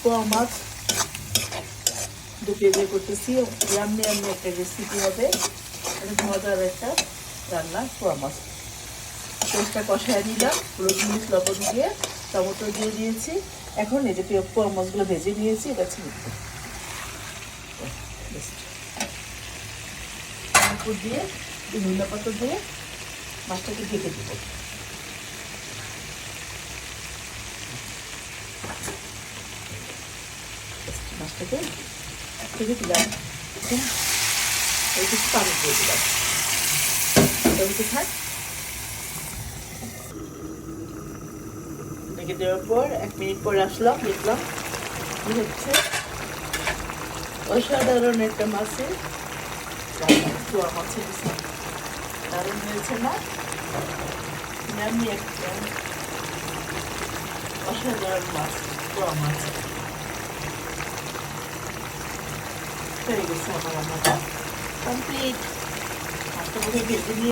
পোয়া মাছ 2 কেজি করতেছি। Yummy yummy একটা রেসিপি হবে, অনেক মজার একটা রান্না পোয়া মাছ। পেঁয়াজটা কষায় নিলাম, হলুদ মরিচ লবণ দিয়ে, টমেটো দিয়ে দিয়েছি। এখন এই যে পোয়া মাছগুলো ভেজে নিয়েছি, এটা ছিঁড়ে উপর দিয়ে ধনিয়া পাতা দিয়ে মাছটাকে ঢেকে দিব। মাছটাকে ঢেকে দিলাম, এই কিছু পানি দিয়ে দিলাম, এটাকে থাক। ঢেকে দেওয়ার পর 1 মিনিট পরে আসলাম, দেখলাম কি হচ্ছে। অসাধারণ একটা মাছের পোয়া মাছের দারুণ হয়েছে না? আমি একটা অসাধারণ মাছ, পোয়া মাছ হয়ে গেছে আমার রান্নাটা কমপ্লিট। মাছটা ভেজে নিয়ে